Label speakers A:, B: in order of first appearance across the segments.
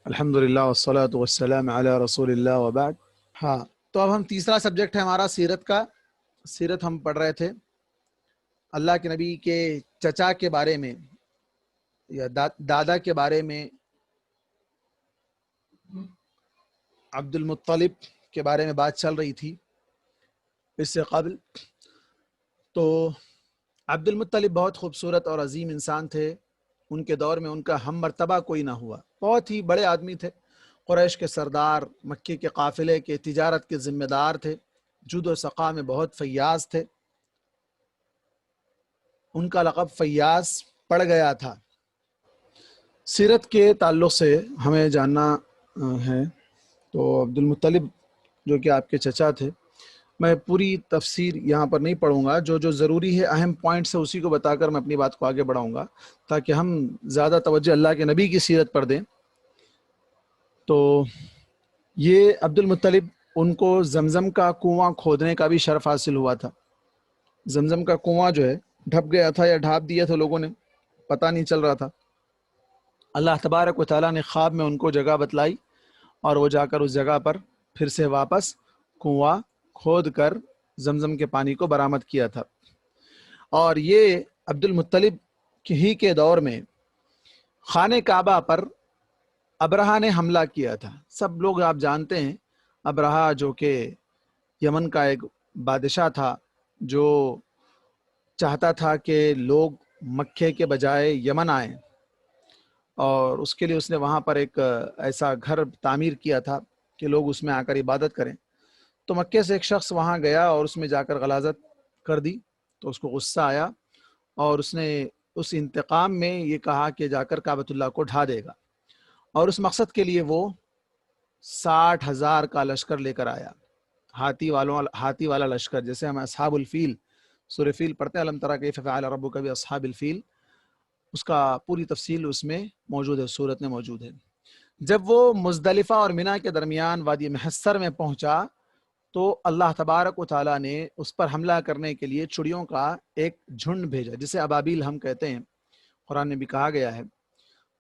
A: الحمدللہ والصلاة والسلام علی رسول اللہ وبعد۔ ہاں، تو اب ہم تیسرا سبجیکٹ ہے ہمارا سیرت کا۔ سیرت ہم پڑھ رہے تھے اللہ کے نبی کے چچا کے بارے میں یا دادا کے بارے میں، عبد المطلب کے بارے میں بات چل رہی تھی اس سے قبل۔ تو عبد المطلب بہت خوبصورت اور عظیم انسان تھے۔ ان کے دور میں ان کا ہم مرتبہ کوئی نہ ہوا، بہت ہی بڑے آدمی تھے، قریش کے سردار، مکے کے قافلے کے تجارت کے ذمہ دار تھے، جود و سخا میں بہت فیاض تھے۔ ان کا لقب فیاض پڑ گیا تھا۔ سیرت کے تعلق سے ہمیں جاننا ہے تو عبد المطلب جو کہ آپ کے چچا تھے، میں پوری تفسیر یہاں پر نہیں پڑھوں گا، جو ضروری ہے اہم پوائنٹس ہے اسی کو بتا کر میں اپنی بات کو آگے بڑھاؤں گا تاکہ ہم زیادہ توجہ اللہ کے نبی کی سیرت پر دیں۔ تو یہ عبد المطلب، ان کو زمزم کا کنواں کھودنے کا بھی شرف حاصل ہوا تھا۔ زمزم کا کنواں جو ہے ڈھپ گیا تھا یا ڈھانپ دیا تھا لوگوں نے، پتہ نہیں چل رہا تھا۔ اللہ تبارک و تعالیٰ نے خواب میں ان کو جگہ بتلائی اور وہ جا کر اس جگہ پر پھر سے واپس کنواں کھود کر زمزم کے پانی کو برآمد کیا تھا۔ اور یہ عبد المطلب ہی کے دور میں خانہ کعبہ پر ابرہہ نے حملہ کیا تھا۔ سب لوگ آپ جانتے ہیں ابرہہ جو کہ یمن کا ایک بادشاہ تھا، جو چاہتا تھا کہ لوگ مکے کے بجائے یمن آئیں، اور اس کے لیے اس نے وہاں پر ایک ایسا گھر تعمیر کیا تھا کہ لوگ اس میں آ کر عبادت کریں۔ تو مکے سے ایک شخص وہاں گیا اور اس میں جا کر غلاظت کر دی، تو اس کو غصہ آیا اور اس نے اس انتقام میں یہ کہا کہ جا کر کعبۃ اللہ کو ڈھا دے گا، اور اس مقصد کے لیے وہ 60,000 کا لشکر لے کر آیا، ہاتھی والا لشکر، جیسے ہم اصحاب الفیل سورہ فیل پڑھتے ہیں، الم تری کیف فعل ربک باصحاب الفیل، اس کا پوری تفصیل اس میں موجود ہے، سورت میں موجود ہے۔ جب وہ مزدلفہ اور منی کے درمیان وادی محصر میں پہنچا تو اللہ تبارک و تعالیٰ نے اس پر حملہ کرنے کے لیے چڑیوں کا ایک جھنڈ بھیجا، جسے ابابیل ہم کہتے ہیں، قرآن میں بھی کہا گیا ہے۔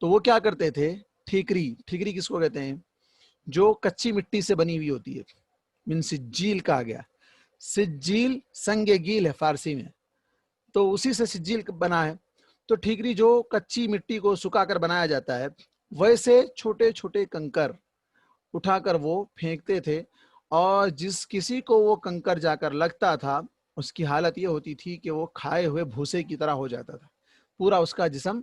A: تو وہ کیا کرتے تھے؟ ٹھیکری کس کو کہتے ہیں؟ جو کچی مٹی سے بنی ہوئی ہوتی ہے، من سجیل کہا گیا۔ سجیل سنگ گیل ہے فارسی میں، تو اسی سے سجیل بنا ہے۔ تو ٹھیکری جو کچی مٹی کو سکھا کر بنایا جاتا ہے، ویسے چھوٹے چھوٹے کنکر اٹھا کر وہ پھینکتے تھے، اور جس کسی کو وہ کنکر جا کر لگتا تھا اس کی حالت یہ ہوتی تھی کہ وہ کھائے ہوئے بھوسے کی طرح ہو جاتا تھا، پورا اس کا جسم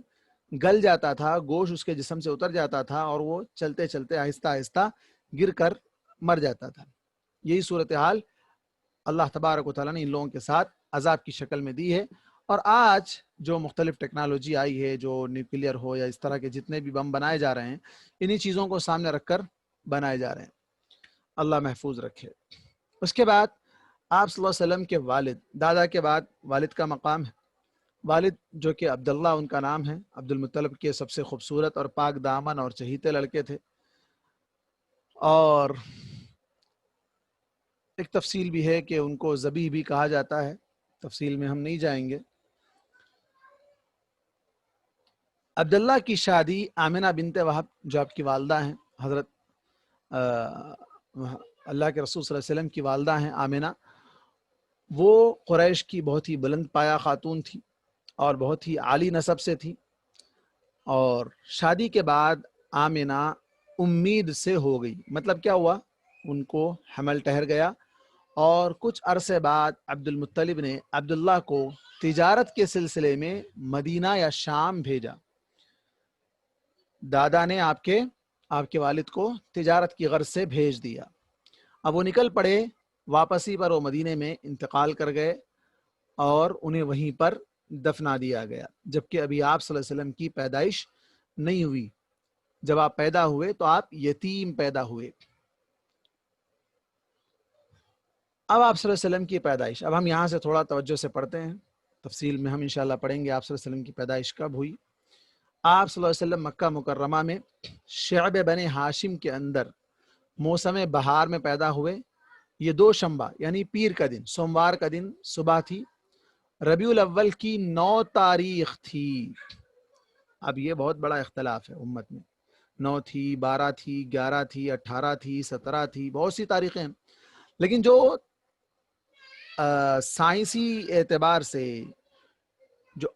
A: گل جاتا تھا، گوشت اس کے جسم سے اتر جاتا تھا، اور وہ چلتے چلتے آہستہ آہستہ گر کر مر جاتا تھا۔ یہی صورتحال اللہ تبارک و تعالیٰ نے ان لوگوں کے ساتھ عذاب کی شکل میں دی ہے۔ اور آج جو مختلف ٹیکنالوجی آئی ہے، جو نیوکلیئر ہو یا اس طرح کے جتنے بھی بم بنائے جا رہے ہیں، انہی چیزوں کو سامنے رکھ کر بنائے جا رہے ہیں۔ اللہ محفوظ رکھے۔ اس کے بعد آپ صلی اللہ علیہ وسلم کے والد، دادا کے بعد والد کا مقام ہے۔ والد جو کہ عبداللہ ان کا نام ہے، عبد المطلب کے سب سے خوبصورت اور پاک دامن اور چہیتے لڑکے تھے۔ اور ایک تفصیل بھی ہے کہ ان کو ذبیح بھی کہا جاتا ہے، تفصیل میں ہم نہیں جائیں گے۔ عبداللہ کی شادی آمنہ بنت وہب جو آپ کی والدہ ہیں، حضرت اللہ کے رسول صلی اللہ علیہ وسلم کی والدہ ہیں آمنہ، وہ قریش کی بہت ہی بلند پایہ خاتون تھی اور بہت ہی عالی نسب سے تھی۔ اور شادی کے بعد آمنہ امید سے ہو گئی، مطلب کیا ہوا؟ ان کو حمل ٹھہر گیا، اور کچھ عرصے بعد عبد المطلب نے عبداللہ کو تجارت کے سلسلے میں مدینہ یا شام بھیجا۔ دادا نے آپ کے والد کو تجارت کی غرض سے بھیج دیا۔ اب وہ نکل پڑے، واپسی پر وہ مدینے میں انتقال کر گئے اور انہیں وہیں پر دفنا دیا گیا، جبکہ ابھی آپ صلی اللہ علیہ وسلم کی پیدائش نہیں ہوئی۔ جب آپ پیدا ہوئے تو آپ یتیم پیدا ہوئے۔ اب آپ صلی اللہ علیہ وسلم کی پیدائش، اب ہم یہاں سے تھوڑا توجہ سے پڑھتے ہیں، تفصیل میں ہم انشاءاللہ پڑھیں گے آپ صلی اللہ علیہ وسلم کی پیدائش کب ہوئی۔ آپ صلی اللہ علیہ وسلم مکہ مکرمہ میں شعب بنی ہاشم کے اندر موسم بہار میں پیدا ہوئے۔ یہ دوشنبہ یعنی پیر کا دن، سوموار کا دن صبح تھی، ربیع الاول کی 9 تاریخ تھی۔ اب یہ بہت بڑا اختلاف ہے امت میں، 9 تھی، 12 تھی، 11 تھی، 18 تھی، 17 تھی، بہت سی تاریخیں ہیں. لیکن جو سائنسی اعتبار سے جو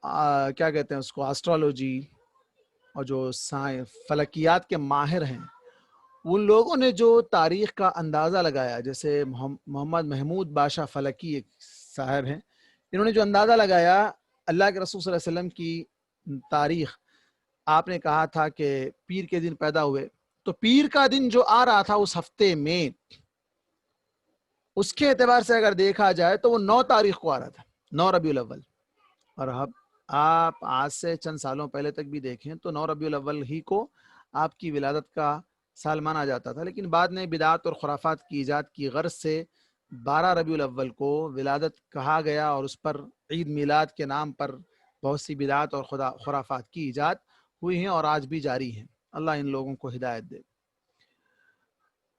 A: کیا کہتے ہیں اس کو، ایسٹرالوجی اور جو فلکیات کے ماہر ہیں، ان لوگوں نے جو تاریخ کا اندازہ لگایا، جیسے محمد محمود باشا فلکی ایک صاحب ہیں، انہوں نے جو اندازہ لگایا اللہ کے رسول صلی اللہ علیہ وسلم کی تاریخ، آپ نے کہا تھا کہ پیر کے دن پیدا ہوئے، تو پیر کا دن جو آ رہا تھا اس ہفتے میں، اس کے اعتبار سے اگر دیکھا جائے تو وہ 9 تاریخ کو آ رہا تھا، 9 ربیع الاول. اور اب آپ آج سے چند سالوں پہلے تک بھی دیکھیں تو 9 ربیع الاول ہی کو آپ کی ولادت کا سال مانا جاتا تھا. لیکن بعد میں بدعات اور خرافات کی ایجاد کی غرض سے 12 ربیع الاول کو ولادت کہا گیا، اور اس پر عید میلاد کے نام پر بہت سی بدعات اور خرافات کی ایجاد ہوئی ہیں اور آج بھی جاری ہیں. اللہ ان لوگوں کو ہدایت دے.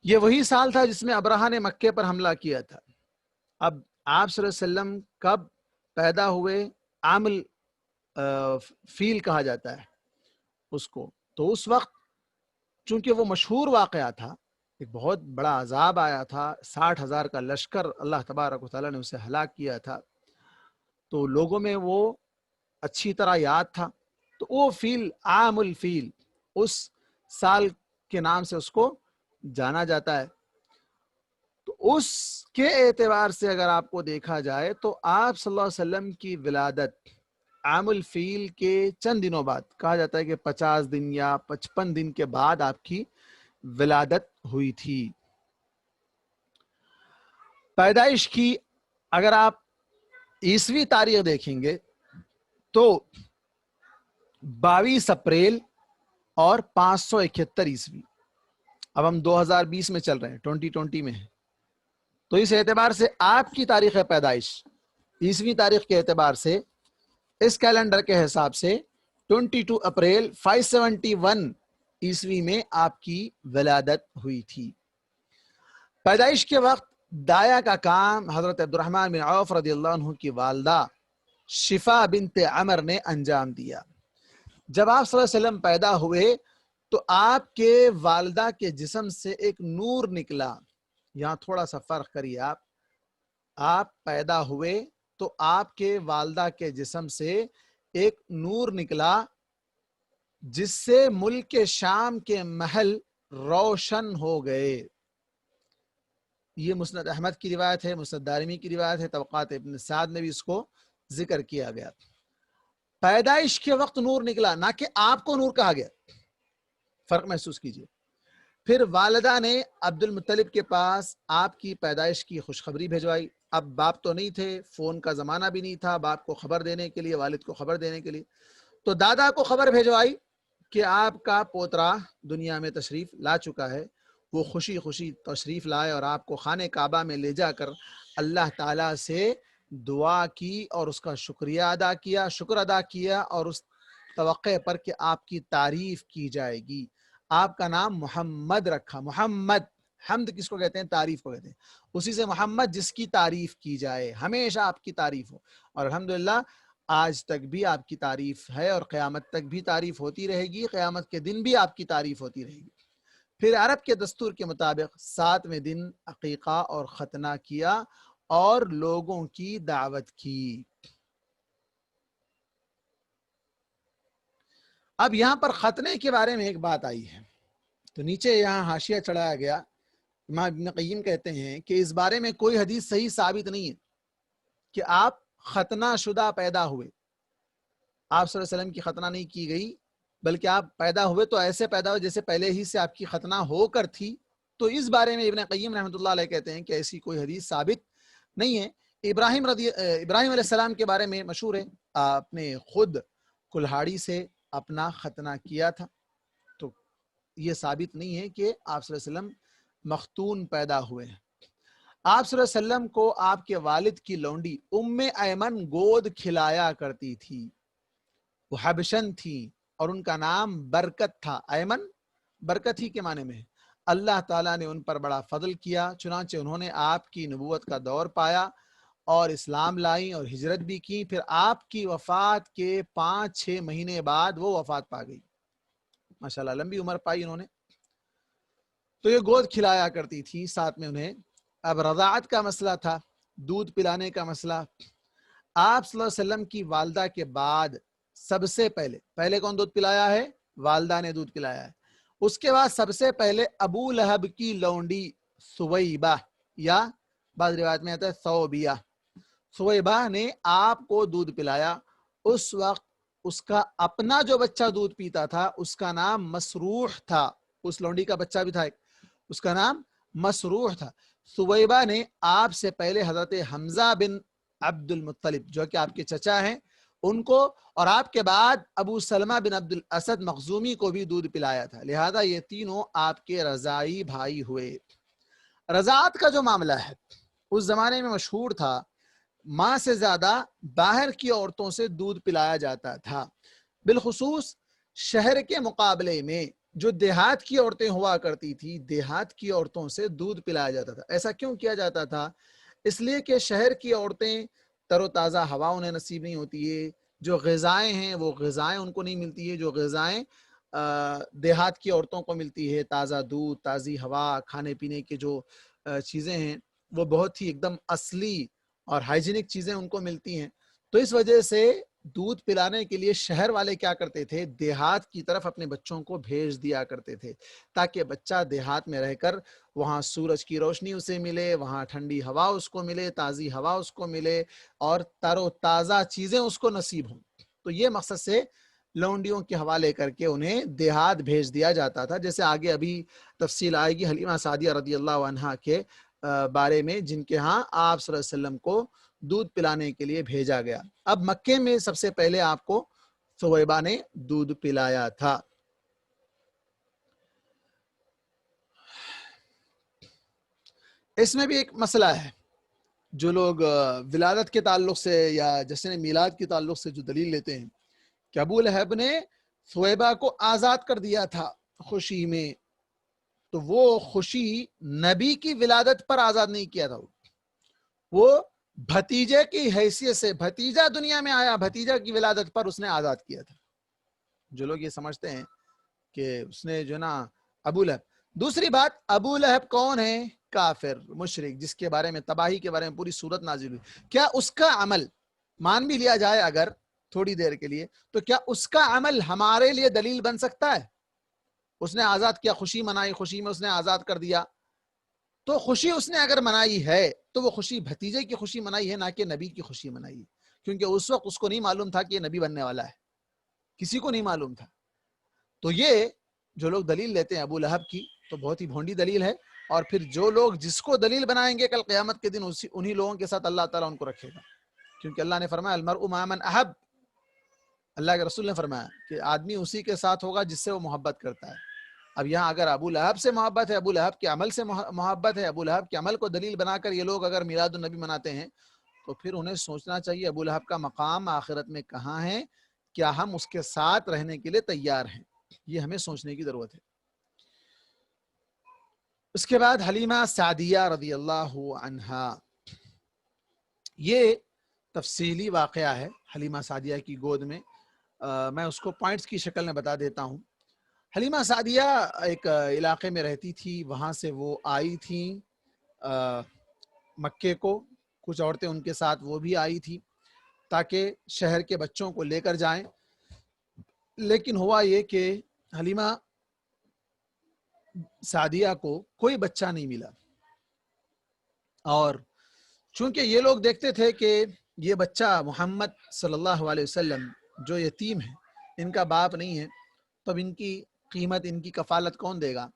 A: یہ وہی سال تھا جس میں ابرہہ نے مکے پر حملہ کیا تھا. اب آپ صلی اللہ علیہ وسلم کب پیدا ہوئے؟ عامل فیل کہا جاتا ہے اس کو. تو اس وقت چونکہ وہ مشہور واقعہ تھا، ایک بہت بڑا عذاب آیا تھا، 60,000 کا لشکر اللہ تبارک و تعالیٰ نے اسے ہلاک کیا تھا، تو لوگوں میں وہ اچھی طرح یاد تھا. تو وہ فیل، عام الفیل، اس سال کے نام سے اس کو جانا جاتا ہے. تو اس کے اعتبار سے اگر آپ کو دیکھا جائے تو آپ صلی اللہ علیہ وسلم کی ولادت عام الفیل کے چند دنوں بعد، کہا جاتا ہے کہ 50 دن یا 55 دن کے بعد آپ کی ولادت ہوئی تھی. پیدائش کی اگر آپ عیسوی تاریخ دیکھیں گے تو 22 اپریل اور 571 عیسوی. اب ہم 2020 میں چل رہے ہیں، 2020 میں ہیں، تو اس اعتبار سے آپ کی تاریخ پیدائش عیسوی تاریخ کے اعتبار سے اس کیلنڈر کے حساب سے 22 اپریل 571 عیسوی میں آپ کی ولادت ہوئی تھی. پیدائش کے وقت دایا کا کام حضرت عبد الرحمن بن عوف رضی اللہ عنہ کی والدہ شفا بنت عمر نے انجام دیا. جب آپ صلی اللہ علیہ وسلم پیدا ہوئے تو آپ کے والدہ کے جسم سے ایک نور نکلا. یہاں تھوڑا سا فرق کریے، آپ پیدا ہوئے تو آپ کے والدہ کے جسم سے ایک نور نکلا جس سے ملک شام کے محل روشن ہو گئے. یہ مسند احمد کی روایت ہے، مسند دارمی کی روایت ہے، طبقات ابن سعد میں بھی اس کو ذکر کیا گیا. پیدائش کے وقت نور نکلا، نہ کہ آپ کو نور کہا گیا. فرق محسوس کیجئے. پھر والدہ نے عبد المطلب کے پاس آپ کی پیدائش کی خوشخبری بھیجوائی. اب باپ تو نہیں تھے، فون کا زمانہ بھی نہیں تھا باپ کو خبر دینے کے لیے، والد کو خبر دینے کے لیے، تو دادا کو خبر بھیجوائی کہ آپ کا پوترا دنیا میں تشریف لا چکا ہے. وہ خوشی خوشی تشریف لائے اور آپ کو خانہ کعبہ میں لے جا کر اللہ تعالیٰ سے دعا کی اور اس کا شکریہ ادا کیا، شکر ادا کیا، اور اس توقع پر کہ آپ کی تعریف کی جائے گی. آپ کا نام محمد رکھا. محمد، حمد کس کو کہتے ہیں؟ تعریف کو کہتے ہیں. اسی سے محمد جس کی تعریف کی جائے، ہمیشہ آپ کی تعریف ہو. اور الحمدللہ آج تک بھی آپ کی تعریف ہے اور قیامت تک بھی تعریف ہوتی رہے گی، قیامت کے دن بھی آپ کی تعریف ہوتی رہے گی. پھر عرب کے دستور کے مطابق 7ویں دن عقیقہ اور ختنہ کیا اور لوگوں کی دعوت کی. اب یہاں پر ختنے کے بارے میں ایک بات آئی ہے، تو نیچے یہاں حاشیہ چڑھایا گیا. امام ابن قیم کہتے ہیں کہ اس بارے میں کوئی حدیث صحیح ثابت نہیں ہے کہ آپ ختنہ شدہ پیدا ہوئے. آپ صلی اللہ علیہ وسلم کی ختنہ نہیں کی گئی، بلکہ آپ پیدا ہوئے تو ایسے پیدا ہوئے جیسے پہلے ہی سے آپ کی ختنہ ہو کر تھی. تو اس بارے میں ابن قیم رحمۃ اللہ علیہ کہتے ہیں کہ ایسی کوئی حدیث ثابت نہیں ہے. ابراہیم علیہ السلام کے بارے میں مشہور ہے، آپ نے خود کلہاڑی سے اپنا ختنہ کیا تھا. تو یہ ثابت نہیں ہے کہ آپ صلی اللہ علیہ وسلم مختون پیدا ہوئے ہیں. آپ صلی اللہ علیہ وسلم کو آپ کے والد کی لونڈی ام ایمن گود کھلایا کرتی تھی. وہ حبشن تھی اور ان کا نام برکت تھا. ایمن برکت ہی کے معنی میں ہے. اللہ تعالیٰ نے ان پر بڑا فضل کیا، چنانچہ انہوں نے آپ کی نبوت کا دور پایا اور اسلام لائیں اور ہجرت بھی کی. پھر آپ کی وفات کے 5-6 مہینے بعد وہ وفات پا گئی. ماشاءاللہ لمبی عمر پائی انہوں نے. تو یہ گود کھلایا کرتی تھی ساتھ میں انہیں. اب رضاعت کا مسئلہ تھا، دودھ پلانے کا مسئلہ. آپ صلی اللہ علیہ وسلم کی والدہ کے بعد سب سے پہلے کون دودھ پلایا ہے؟ والدہ نے دودھ پلایا ہے. اس کے بعد سب سے پہلے ابو لہب کی لونڈی سویبہ، یا بعض روایت میں آتا ہے ثوبیہ، سویبہ نے آپ کو دودھ پلایا. اس وقت اس کا اپنا جو بچہ دودھ پیتا تھا اس کا نام مسروح تھا. اس لونڈی کا بچہ بھی تھا ایک، اس کا نام مسروح تھا. سویبہ نے آپ سے پہلے حضرت حمزہ بن عبد المطلب جو کہ آپ کے چچا ہیں ان کو، اور آپ کے بعد ابو سلمہ بن عبد الاسد مخزومی کو بھی دودھ پلایا تھا. لہذا یہ تینوں آپ کے رضاعی بھائی ہوئے. رضاعت کا جو معاملہ ہے اس زمانے میں مشہور تھا، ماں سے زیادہ باہر کی عورتوں سے دودھ پلایا جاتا تھا. بالخصوص شہر کے مقابلے میں جو دیہات کی عورتیں ہوا کرتی تھی، دیہات کی عورتوں سے دودھ پلایا جاتا تھا. ایسا کیوں کیا جاتا تھا؟ اس لیے کہ شہر کی عورتیں تر و تازہ ہوا انہیں نصیب نہیں ہوتی ہے، جو غذائیں ہیں وہ غذائیں ان کو نہیں ملتی ہے جو غذائیں دیہات کی عورتوں کو ملتی ہے. تازہ دودھ، تازی ہوا، کھانے پینے کے جو چیزیں ہیں وہ بہت ہی ایک دم اصلی اور ہائیجینک چیزیں ان کو ملتی ہیں. تو اس وجہ سے دودھ پلانے کے لیے شہر والے کیا کرتے تھے؟ دیہات کی طرف اپنے بچوں کو بھیج دیا کرتے تھے تاکہ بچہ دیہات میں رہ کر وہاں سورج کی روشنی اسے ملے، وہاں ٹھنڈی ہوا اس کو ملے، تازی ہوا اس کو ملے اور تر و تازہ چیزیں اس کو نصیب ہوں. تو یہ مقصد سے لونڈیوں کے حوالے کر کے انہیں دیہات بھیج دیا جاتا تھا. جیسے آگے ابھی تفصیل آئے گی حلیمہ سعدیہ رضی اللہ عنہا کے بارے میں، جن کے ہاں آپ صلی اللہ علیہ وسلم کو دودھ پلانے کے لیے بھیجا گیا. اب مکے میں سب سے پہلے آپ کو سویبہ نے دودھ پلایا تھا. اس میں بھی ایک مسئلہ ہے، جو لوگ ولادت کے تعلق سے یا جشن میلاد کے تعلق سے جو دلیل لیتے ہیں کہ ابو لہب نے سویبہ کو آزاد کر دیا تھا خوشی میں، تو وہ خوشی نبی کی ولادت پر آزاد نہیں کیا تھا، وہ بھتیجے کی حیثیت سے، بھتیجا دنیا میں آیا، بھتیجا کی ولادت پر اس نے آزاد کیا تھا. جو لوگ یہ سمجھتے ہیں کہ اس نے جو نا ابو لہب. دوسری بات، ابو لہب کون ہے؟ کافر، مشرک، جس کے بارے میں تباہی کے بارے میں پوری سورت نازل ہوئی. کیا اس کا عمل مان بھی لیا جائے اگر تھوڑی دیر کے لیے، تو کیا اس کا عمل ہمارے لیے دلیل بن سکتا ہے؟ اس نے آزاد کیا، خوشی منائی، خوشی میں اس نے آزاد کر دیا. تو خوشی اس نے اگر منائی ہے تو وہ خوشی بھتیجے کی خوشی منائی ہے، نہ کہ نبی کی خوشی منائی ہے. کیونکہ اس وقت اس کو نہیں معلوم تھا کہ یہ نبی بننے والا ہے، کسی کو نہیں معلوم تھا. تو یہ جو لوگ دلیل لیتے ہیں ابو لہب کی تو بہت ہی بھونڈی دلیل ہے. اور پھر جو لوگ جس کو دلیل بنائیں گے کل قیامت کے دن انہی لوگوں کے ساتھ اللہ تعالیٰ ان کو رکھے گا. کیونکہ اللہ نے فرمایا المرء مع من احب، اللہ کے رسول نے فرمایا کہ آدمی اسی کے ساتھ ہوگا جس سے وہ محبت کرتا ہے. اب یہاں اگر ابو لہب سے محبت ہے، ابو لہب کے عمل سے محبت ہے، ابو لہب کے عمل کو دلیل بنا کر یہ لوگ اگر میلاد النبی مناتے ہیں تو پھر انہیں سوچنا چاہیے ابو لہب کا مقام آخرت میں کہاں ہے، کیا ہم اس کے ساتھ رہنے کے لیے تیار ہیں؟ یہ ہمیں سوچنے کی ضرورت ہے. اس کے بعد حلیمہ سعدیہ رضی اللہ عنہا، یہ تفصیلی واقعہ ہے حلیمہ سعدیہ کی گود میں. میں اس کو پوائنٹس کی شکل میں بتا دیتا ہوں. حلیمہ سعدیہ ایک علاقے میں رہتی تھی، وہاں سے وہ آئی تھیں مکے کو، کچھ عورتیں ان کے ساتھ وہ بھی آئی تھی تاکہ شہر کے بچوں کو لے کر جائیں. لیکن ہوا یہ کہ حلیمہ سعدیہ کو کوئی بچہ نہیں ملا، اور چونکہ یہ لوگ دیکھتے تھے کہ یہ بچہ محمد صلی اللہ علیہ وسلم جو یتیم ہے، ان کا باپ نہیں ہے، تب ان کی قیمت، ان کی کفالت کون دے گا؟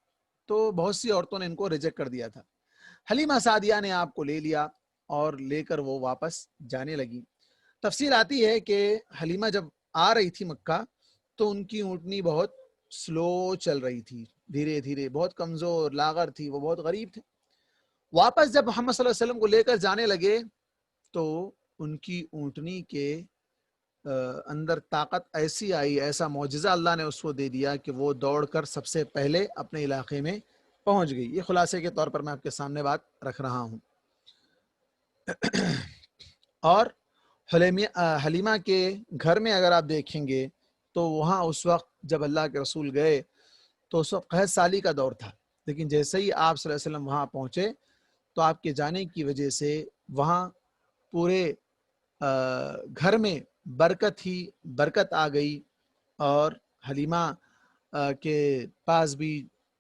A: تو بہت سی عورتوں نے ان کو ریجیکٹ کر دیا تھا. حلیمہ سعدیہ نے آپ کو لے لیا اور لے کر وہ واپس جانے لگی. تفصیل آتی ہے کہ حلیمہ جب آ رہی تھی مکہ تو ان کی اونٹنی بہت سلو چل رہی تھی، دھیرے دھیرے، بہت کمزور لاغر تھی، وہ بہت غریب تھے. واپس جب محمد صلی اللہ علیہ وسلم کو لے کر جانے لگے تو ان کی اونٹنی کے اندر طاقت ایسی آئی، ایسا معجزہ اللہ نے اس کو دے دیا کہ وہ دوڑ کر سب سے پہلے اپنے علاقے میں پہنچ گئی. یہ خلاصے کے طور پر میں آپ کے سامنے بات رکھ رہا ہوں. اور حلیمہ کے گھر میں اگر آپ دیکھیں گے تو وہاں اس وقت جب اللہ کے رسول گئے تو اس وقت قحط سالی کا دور تھا، لیکن جیسے ہی آپ صلی اللہ علیہ وسلم وہاں پہنچے تو آپ کے جانے کی وجہ سے وہاں پورے گھر میں برکت ہی برکت آ گئی، اور حلیمہ کے پاس بھی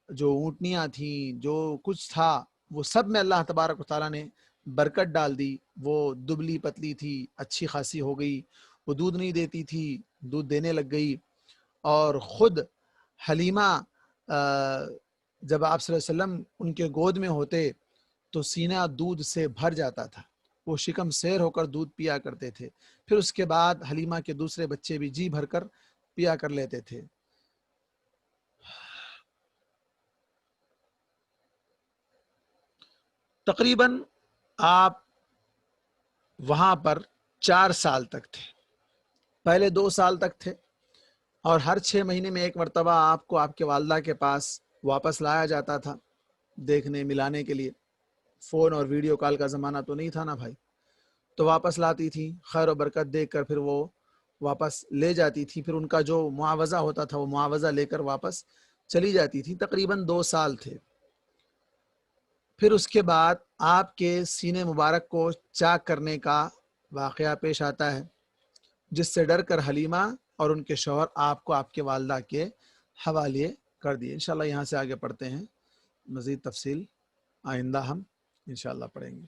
A: جو اونٹنیاں تھیں، جو کچھ تھا، وہ سب میں اللہ تبارک و تعالیٰ نے برکت ڈال دی. وہ دبلی پتلی تھی، اچھی خاصی ہو گئی، وہ دودھ نہیں دیتی تھی، دودھ دینے لگ گئی. اور خود حلیمہ جب آپ صلی اللہ علیہ وسلم ان کے گود میں ہوتے تو سینہ دودھ سے بھر جاتا تھا، وہ شکم سیر ہو کر دودھ پیا کرتے تھے. پھر اس کے بعد حلیمہ کے دوسرے بچے بھی جی بھر کر پیا کر لیتے تھے. تقریباً آپ وہاں پر 4 سال تک تھے. پہلے 2 سال تک تھے، اور ہر 6 مہینے میں ایک مرتبہ آپ کو آپ کے والدہ کے پاس واپس لایا جاتا تھا دیکھنے ملانے کے لیے. فون اور ویڈیو کال کا زمانہ تو نہیں تھا نا بھائی. تو واپس لاتی تھی، خیر و برکت دیکھ کر پھر وہ واپس لے جاتی تھی. پھر ان کا جو معاوضہ ہوتا تھا وہ معاوضہ لے کر واپس چلی جاتی تھی. تقریباً 2 سال تھے. پھر اس کے بعد آپ کے سینے مبارک کو چاک کرنے کا واقعہ پیش آتا ہے، جس سے ڈر کر حلیمہ اور ان کے شوہر آپ کو آپ کے والدہ کے حوالے کر دیے. انشاءاللہ یہاں سے آگے پڑھتے ہیں، مزید تفصیل آئندہ ہم انشاءاللہ پڑھیں گے.